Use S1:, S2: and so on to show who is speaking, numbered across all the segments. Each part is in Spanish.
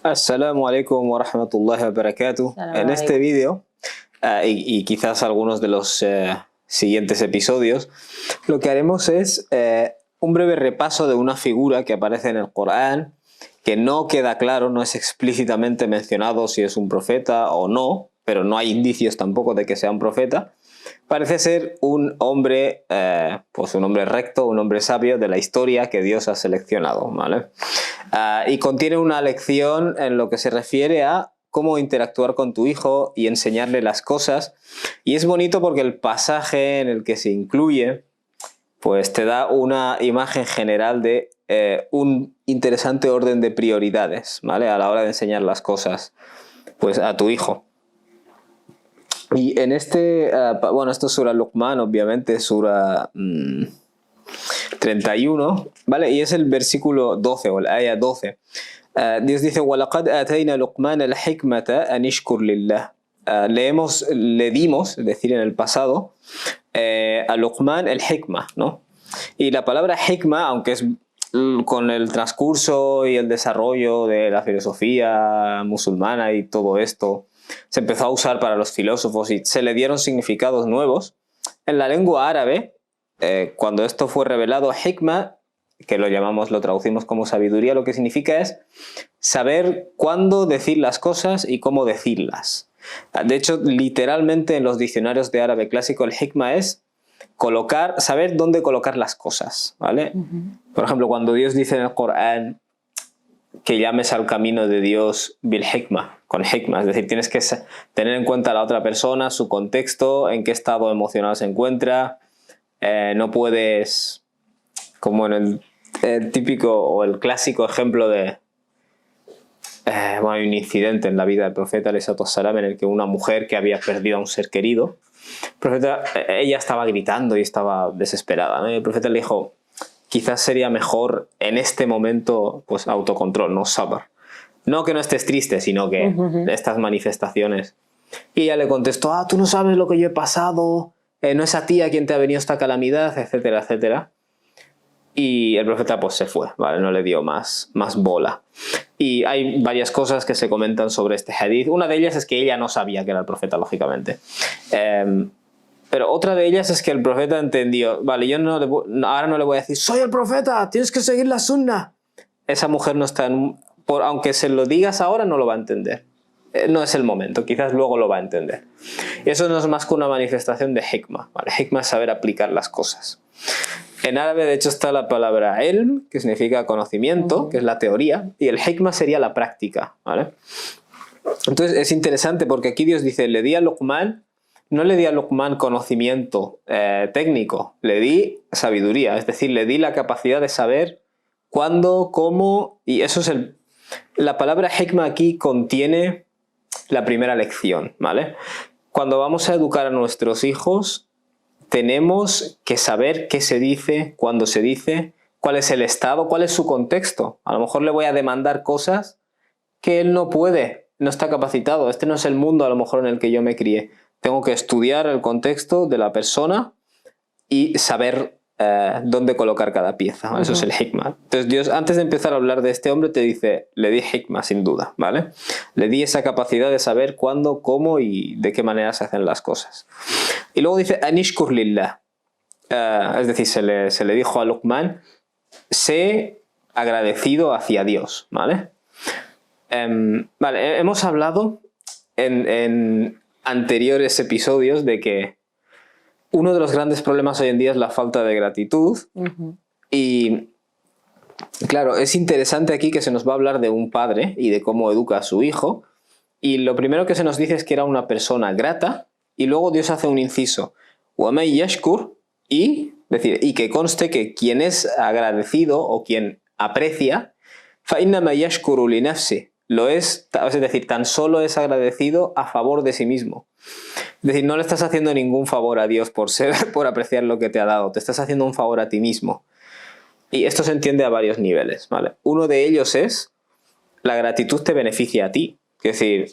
S1: Assalamu alaikum wa rahmatullahi wa barakatuh. En este vídeo, y quizás algunos de los siguientes episodios, lo que haremos es un breve repaso de una figura que aparece en el Corán, que no queda claro, no es explícitamente mencionado si es un profeta o no, pero no hay indicios tampoco de que sea un profeta. Parece ser un hombre, pues un hombre recto, un hombre sabio de la historia que Dios ha seleccionado, ¿vale? Y contiene una lección en lo que se refiere a cómo interactuar con tu hijo y enseñarle las cosas. Y es bonito porque el pasaje en el que se incluye, pues te da una imagen general de un interesante orden de prioridades, ¿vale? A la hora de enseñar las cosas, pues a tu hijo. Y en este, bueno, esto es Sura Luqman, obviamente, Sura 31, ¿vale? Y es el versículo 12 o la ayah 12. Dios dice: وَلَقَدْ آتَيْنَا لُقْمَانَ الْحِكْمَةَ أَنِ اشْكُرْ لِلَّهِ. Le dimos, es decir, en el pasado, a Luqman el hikmah, ¿no? Y la palabra hikmah, aunque es con el transcurso y el desarrollo de la filosofía musulmana y todo esto, se empezó a usar para los filósofos y se le dieron significados nuevos. En la lengua árabe, cuando esto fue revelado, hikmah, que lo traducimos como sabiduría, lo que significa es saber cuándo decir las cosas y cómo decirlas. De hecho, literalmente en los diccionarios de árabe clásico, el hikmah es saber dónde colocar las cosas, ¿vale? Por ejemplo, cuando Dios dice en el Corán que llames al camino de Dios bil hikmah, con hikmah, es decir, tienes que tener en cuenta a la otra persona, su contexto, en qué estado emocional se encuentra. No puedes, como en el típico o el clásico ejemplo de bueno, hay un incidente en la vida del profeta alayhi salam en el que una mujer que había perdido a un ser querido, el profeta, ella estaba gritando y estaba desesperada, ¿no? Y el profeta le dijo: quizás sería mejor en este momento, pues, autocontrol, no sabr. No que no estés triste, sino que estas manifestaciones. Y ella le contestó: tú no sabes lo que yo he pasado, no es a ti a quien te ha venido esta calamidad, etcétera, etcétera. Y el profeta pues se fue, ¿vale? No le dio más bola. Y hay varias cosas que se comentan sobre este hadith. Una de ellas es que ella no sabía que era el profeta, lógicamente. Pero otra de ellas es que el profeta entendió: vale, yo ahora no le voy a decir soy el profeta, tienes que seguir la sunna. Esa mujer no está aunque se lo digas ahora, no lo va a entender. No es el momento, quizás luego lo va a entender. Y eso no es más que una manifestación de hikmah, ¿vale? Hikmah es saber aplicar las cosas. En árabe, de hecho, está la palabra ilm, que significa conocimiento, que es la teoría, y el hikmah sería la práctica, ¿vale? Entonces es interesante porque aquí Dios dice: le di a Luqman, no le di a Luqman conocimiento técnico, le di sabiduría, es decir, le di la capacidad de saber cuándo, cómo, y eso es la palabra hikmah aquí contiene la primera lección, ¿vale? Cuando vamos a educar a nuestros hijos, tenemos que saber qué se dice, cuándo se dice, cuál es el estado, cuál es su contexto. A lo mejor le voy a demandar cosas que él no puede, no está capacitado. Este no es el mundo a lo mejor en el que yo me crié. Tengo que estudiar el contexto de la persona y saber dónde colocar cada pieza, ¿vale? Eso es el hikmah. Entonces Dios, antes de empezar a hablar de este hombre, te dice: le di hikmah, sin duda, ¿vale? Le di esa capacidad de saber cuándo, cómo y de qué manera se hacen las cosas. Y luego dice anishkur lillah, es decir, se le dijo a Luqman: sé agradecido hacia Dios, ¿vale? Vale, hemos hablado en anteriores episodios de que uno de los grandes problemas hoy en día es la falta de gratitud. Y claro, es interesante aquí que se nos va a hablar de un padre y de cómo educa a su hijo. Y lo primero que se nos dice es que era una persona grata, y luego Dios hace un inciso: وَمَنْ يَشْكُرْ, y que conste que quien es agradecido o quien aprecia, فَإِنَّمَا يَشْكُرُ لِنَفْسِهِ, es decir, tan solo es agradecido a favor de sí mismo. Es decir, no le estás haciendo ningún favor a Dios por apreciar lo que te ha dado, te estás haciendo un favor a ti mismo. Y esto se entiende a varios niveles, ¿vale? Uno de ellos es: la gratitud te beneficia a ti. Es decir,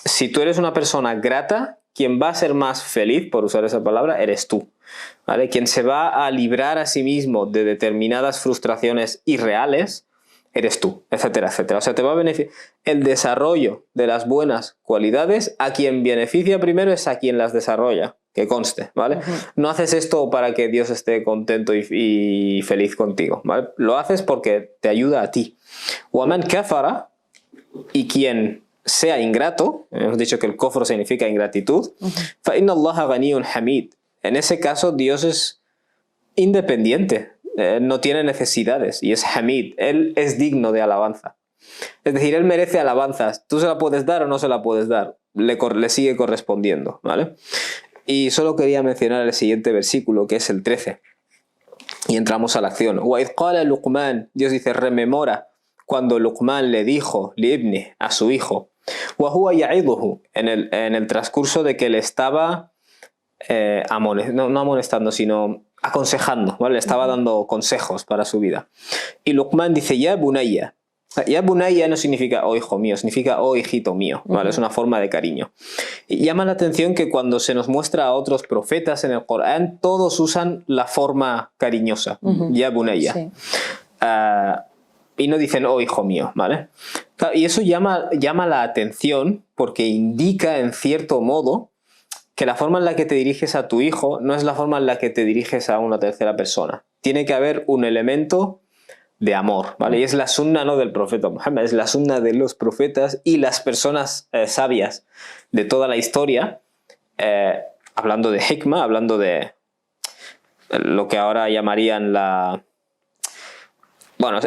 S1: si tú eres una persona grata, quien va a ser más feliz, por usar esa palabra, eres tú, ¿vale? Quien se va a librar a sí mismo de determinadas frustraciones irreales eres tú, etcétera, etcétera. O sea, te va a beneficiar. El desarrollo de las buenas cualidades, a quien beneficia primero es a quien las desarrolla, que conste, ¿vale? No haces esto para que Dios esté contento y feliz contigo, ¿vale? Lo haces porque te ayuda a ti. Waman kafara, y quien sea ingrato, hemos dicho que el kufr significa ingratitud, fa inna Allaha ghaniyyun hamid. En ese caso, Dios es independiente, no tiene necesidades y es hamid, él es digno de alabanza. Es decir, él merece alabanzas. ¿Tú se la puedes dar o no se la puedes dar? Le sigue correspondiendo, ¿vale? Y solo quería mencionar el siguiente versículo, que es el 13. Y entramos a la acción. Wa idh qala Luqman, Dios dice, rememora cuando Luqman le dijo, libni, a su hijo, wa huwa ya'iduhu, en el transcurso de que le estaba no amonestando, sino aconsejando, ¿vale? Le estaba dando consejos para su vida. Y Luqman dice, ya bunayya. Ya bunayya no significa oh hijo mío, significa oh hijito mío, ¿vale? Es una forma de cariño. Y llama la atención que cuando se nos muestra a otros profetas en el Corán, todos usan la forma cariñosa, ya bunayya. Sí. Y no dicen oh hijo mío, ¿vale? Y eso llama la atención porque indica en cierto modo que la forma en la que te diriges a tu hijo no es la forma en la que te diriges a una tercera persona. Tiene que haber un elemento de amor, ¿vale? Y es la sunna no del profeta Muhammad, es la sunna de los profetas y las personas sabias de toda la historia, hablando de hikmah, hablando de lo que ahora llamarían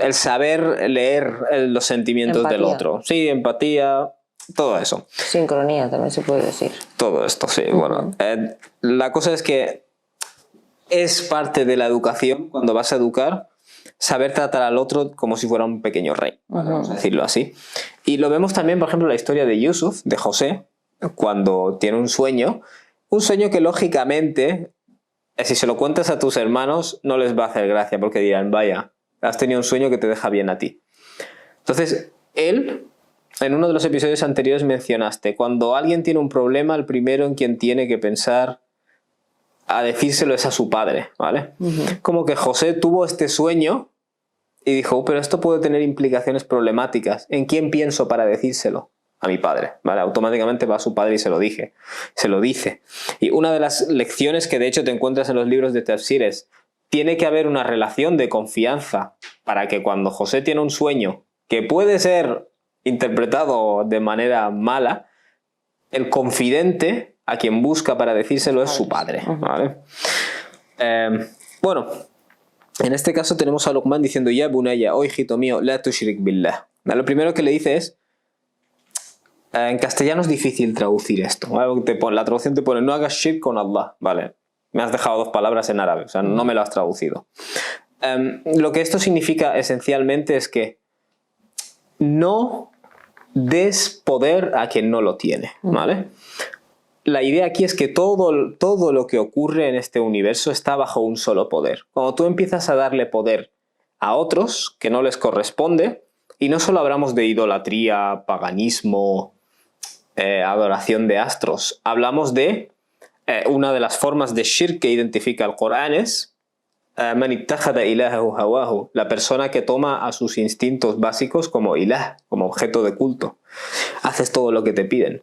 S1: el saber leer los sentimientos empatía del otro. Sí, empatía, todo eso.
S2: Sincronía también se puede decir.
S1: Todo esto, sí. Bueno, la cosa es que es parte de la educación, cuando vas a educar, saber tratar al otro como si fuera un pequeño rey, vamos a decirlo así. Y lo vemos también, por ejemplo, en la historia de Yusuf, de José, cuando tiene un sueño que lógicamente, si se lo cuentas a tus hermanos, no les va a hacer gracia, porque dirán, vaya, has tenido un sueño que te deja bien a ti. Entonces, él, en uno de los episodios anteriores mencionaste, cuando alguien tiene un problema, el primero en quien tiene que pensar a decírselo es a su padre, ¿vale? Como que José tuvo este sueño y dijo, pero esto puede tener implicaciones problemáticas. ¿En quién pienso para decírselo? A mi padre, ¿vale? Automáticamente va a su padre y se lo dice. Y una de las lecciones que de hecho te encuentras en los libros de tafsir es, tiene que haber una relación de confianza para que cuando José tiene un sueño que puede ser interpretado de manera mala, el confidente a quien busca para decírselo es su padre, ¿vale? Bueno, en este caso tenemos a Luqman diciendo, ya bunayya, oh hijito mío, la tushrik billah. Lo primero que le dice es, en castellano es difícil traducir esto, ¿vale? La traducción te pone, no hagas shirk con Allah, ¿vale? Me has dejado dos palabras en árabe, o sea, no me lo has traducido. Lo que esto significa esencialmente es que no des poder a quien no lo tiene, ¿vale? La idea aquí es que todo lo que ocurre en este universo está bajo un solo poder. Cuando tú empiezas a darle poder a otros que no les corresponde, y no solo hablamos de idolatría, paganismo, adoración de astros, hablamos de una de las formas de shirk que identifica el Corán es man ittakhadha ilahahu hawahu, la persona que toma a sus instintos básicos como ilah, como objeto de culto. Haces todo lo que te piden.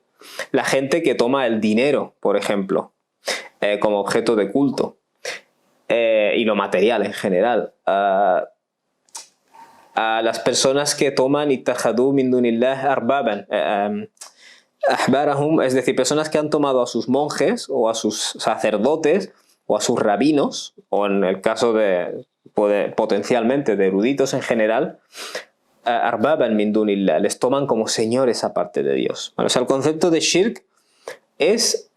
S1: La gente que toma el dinero, por ejemplo, como objeto de culto, y lo material en general. A las personas que toman ittakhadhu min dunillah arbaban, ahbarahum, es decir, personas que han tomado a sus monjes o a sus sacerdotes o a sus rabinos, o en el caso de potencialmente de eruditos en general, arbaban min dunillah, les toman como señores aparte de Dios. O sea, el concepto de shirk es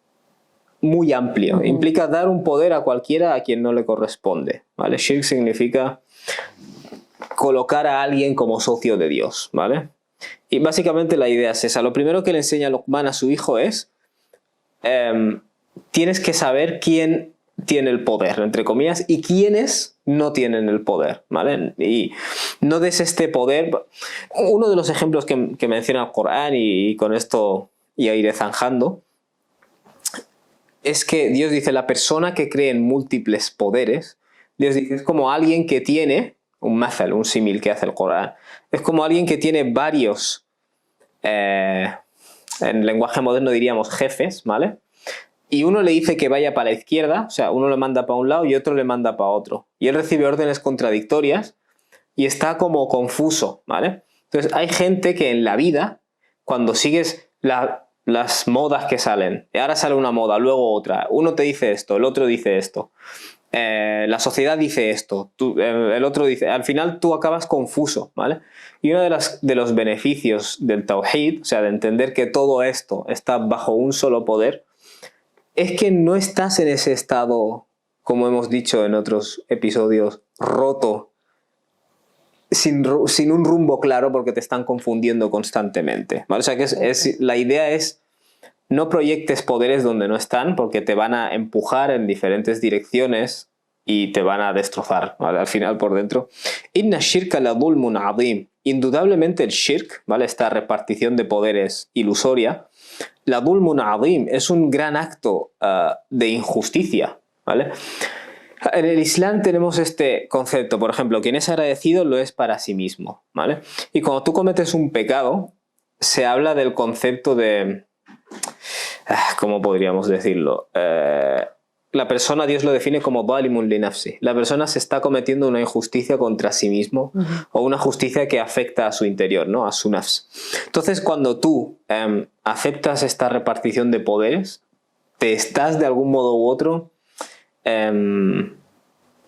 S1: muy amplio, implica dar un poder a cualquiera a quien no le corresponde, ¿vale? Shirk significa colocar a alguien como socio de Dios, ¿vale? Y básicamente la idea es esa. Lo primero que le enseña Luqman a su hijo es tienes que saber quién tiene el poder, entre comillas, y quiénes no tienen el poder, ¿vale? Y no des este poder. Uno de los ejemplos que menciona el Corán, y con esto ya iré zanjando, es que Dios dice, la persona que cree en múltiples poderes, Dios dice, es como alguien que tiene un mathal, un símil que hace el Corán. Es como alguien que tiene varios, en lenguaje moderno diríamos jefes, ¿vale? Y uno le dice que vaya para la izquierda, o sea, uno le manda para un lado y otro le manda para otro. Y él recibe órdenes contradictorias y está como confuso, ¿vale? Entonces hay gente que en la vida, cuando sigues las modas que salen, ahora sale una moda, luego otra, uno te dice esto, el otro dice esto, la sociedad dice esto, el otro dice, al final tú acabas confuso, ¿vale? Y uno de los beneficios del Tawhid, o sea, de entender que todo esto está bajo un solo poder, es que no estás en ese estado, como hemos dicho en otros episodios, roto, sin un rumbo claro porque te están confundiendo constantemente, ¿vale? O sea que la idea es no proyectes poderes donde no están porque te van a empujar en diferentes direcciones y te van a destrozar, ¿vale? Al final por dentro. Inna shirka la dhulmun azim. Indudablemente el shirk, ¿vale? Esta repartición de poderes ilusoria, la dhulmun azim es un gran acto de injusticia, ¿vale? En el Islam tenemos este concepto, por ejemplo, quien es agradecido lo es para sí mismo, ¿vale? Y cuando tú cometes un pecado, se habla del concepto de... ¿Cómo podríamos decirlo? La persona, Dios lo define como dhalimun li nafsi. La persona se está cometiendo una injusticia contra sí mismo o una justicia que afecta a su interior, ¿no? A su nafs. Entonces, cuando tú aceptas esta repartición de poderes, te estás de algún modo u otro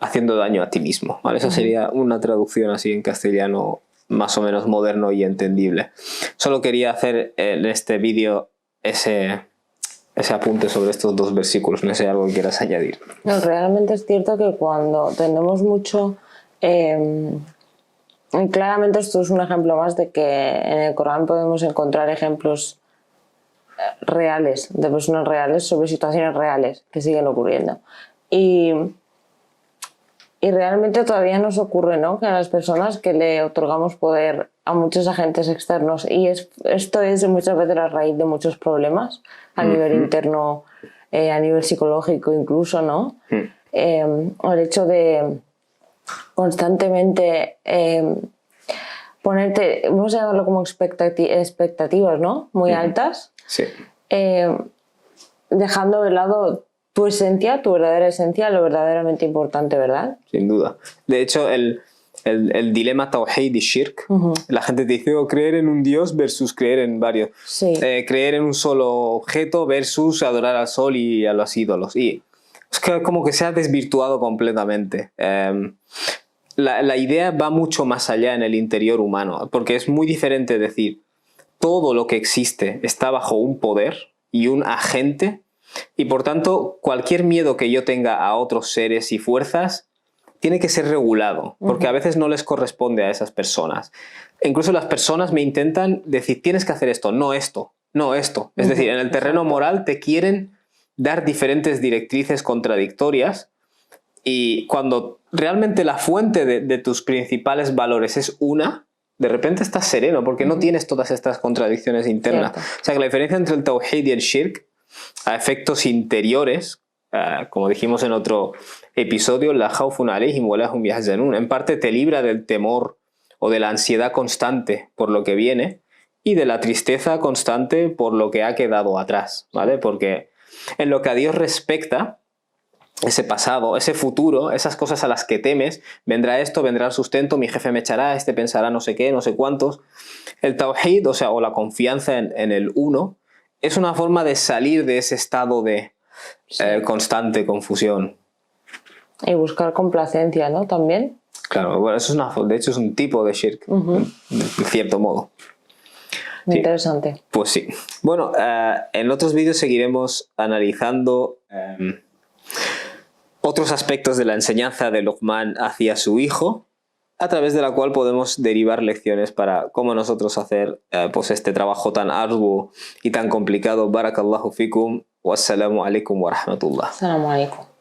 S1: haciendo daño a ti mismo, ¿vale? Esa sería una traducción así en castellano más o menos moderno y entendible. Solo quería hacer en este vídeo ese apunte sobre estos dos versículos. No sé, algo que quieras añadir.
S2: No, realmente es cierto que cuando tenemos mucho... claramente esto es un ejemplo más de que en el Corán podemos encontrar ejemplos reales, de personas reales sobre situaciones reales que siguen ocurriendo. Y realmente todavía nos ocurre, ¿no?, que a las personas que le otorgamos poder a muchos agentes externos, y esto es muchas veces la raíz de muchos problemas a nivel interno, a nivel psicológico incluso, ¿no? El hecho de constantemente ponerte, vamos a llamarlo como expectativas, ¿no?, muy altas,
S1: sí.
S2: Dejando de lado tu esencia, tu verdadera esencia, lo verdaderamente importante, ¿verdad?
S1: Sin duda. De hecho, el dilema Tawhid y Shirk, la gente te dice creer en un Dios versus creer en varios.
S2: Sí.
S1: Creer en un solo objeto versus adorar al sol y a los ídolos. Y es que como que se ha desvirtuado completamente. La idea va mucho más allá en el interior humano, porque es muy diferente decir todo lo que existe está bajo un poder y un agente, y por tanto cualquier miedo que yo tenga a otros seres y fuerzas tiene que ser regulado, porque a veces no les corresponde a esas personas. E incluso las personas me intentan decir, tienes que hacer esto, no esto, no esto. Es decir, en el terreno moral te quieren dar diferentes directrices contradictorias, y cuando realmente la fuente de tus principales valores es una, de repente estás sereno, porque no tienes todas estas contradicciones internas.
S2: Cierto.
S1: O sea que la diferencia entre el Tawhid y el Shirk, a efectos interiores, como dijimos en otro episodio, la khawfun alayhim wa lahum yahzanun, en parte te libra del temor o de la ansiedad constante por lo que viene y de la tristeza constante por lo que ha quedado atrás, ¿vale? Porque en lo que a Dios respecta, ese pasado, ese futuro, esas cosas a las que temes, vendrá esto, vendrá el sustento, mi jefe me echará, este pensará no sé qué, no sé cuántos. El Tawhid, o sea, o la confianza en el uno, es una forma de salir de ese estado de constante confusión.
S2: Y buscar complacencia, ¿no?, también.
S1: Claro, bueno, eso es de hecho es un tipo de shirk, de cierto modo. Sí.
S2: Interesante.
S1: Pues sí. Bueno, en otros vídeos seguiremos analizando otros aspectos de la enseñanza de Luqman hacia su hijo, a través de la cual podemos derivar lecciones para cómo nosotros hacer pues este trabajo tan arduo y tan complicado. Barakallahu fikum, wassalamu alaikum wa rahmatullah.
S2: Assalamu alaikum.